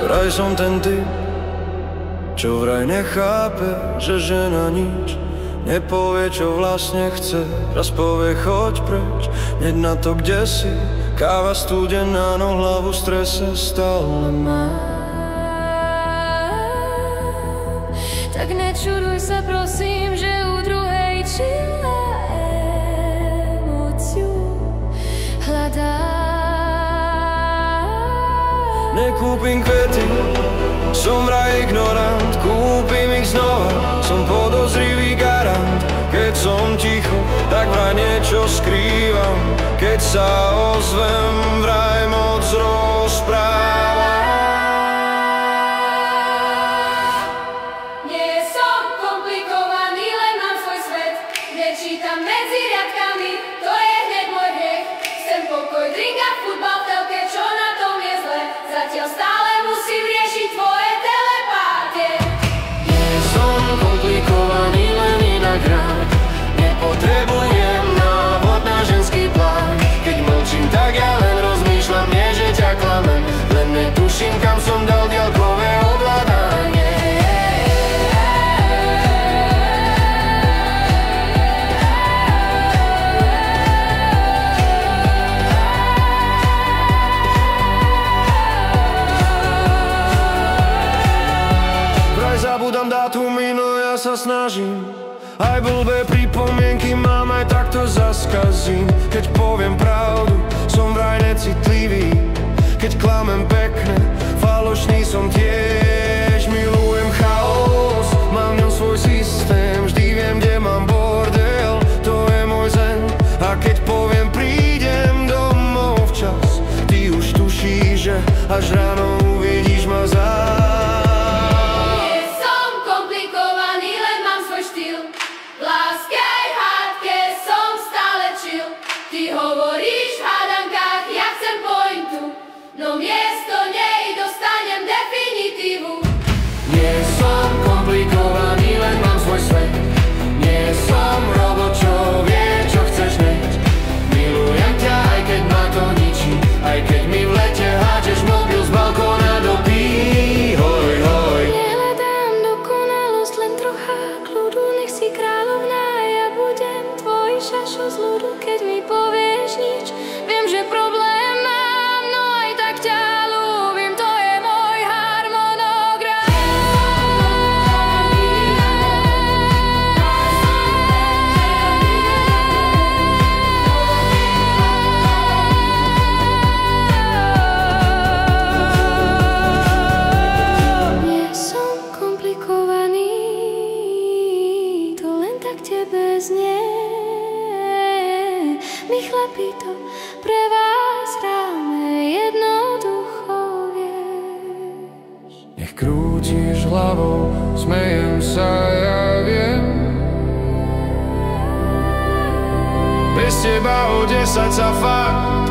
Vraj som ten typ, čo vraj nechápe, že žena nič nepovie, čo vlastne chce. Raz povie choď preč, hneď na to kde si. Káva studená, no hlavu v strese stále má. Tak nečuduj sa prosím, že u druhej čila emóciu hľadá. Nekúpim kvety, som vraj ignorant, kúpim ich znova, som podozrivý garant. Keď som ticho, tak vraj niečo skrývam, keď sa ozvem, vraj moc rozprávam. Nie som komplikovaný, len mám svoj svet, nečítam medzi riadkami, to je hneď môj hriech. Chcem pokoj, drink a futbal v telke, čo na tom je zle. Zatiaľ stále musím riešiť tvoje telepátie. Nie som komplikovaný, len inak rád. Nepotrebujem návod na ženský plán. Keď mlčím, tak ja len rozmýšľam, nie že ťa klamem. Len netuším, kam som dal diaľkové ovládanie. Zabudám dátumy, no ja sa snažím. Aj blbé pripomienky mám, aj takto zaskazím. Keď poviem pravdu, som vraj necitlivý. Keď klamem pekne, falošný som tiež. Milujem chaos, mám v ňom svoj systém. Vždy viem, kde mám bordel, to je môj zen. A keď poviem prídem domov včas, ty už tušíš, že až ráno uvidíš ma zás. Ty hovoríš v hádankách, ja chcem pointu, no miesto nej dostanem definitívu. Nie som komplikovaný, len mám svoj svet. Nie som robot, čo vie, čo chceš hneď. Milujem ťa, aj keď ma to ničí, aj keď mi v lete hádžeš mobil z balkóna do hoj, hoj. Nehľadám dokonalosť, len trocha kľudu, nech si kráľovná, ja budem tvoj šašo z ľudu, keď mi povieš nič. Viem, že problém mám, no aj tak ťa ľúbim, to je môj harmonogram. Nie som komplikovaný, to len tak tebe znie. My chlapi to pre vás hráme jednoducho, vieš. Nech krútiš hlavou, smejem sa, ja viem. Bez teba o 10 sa fakt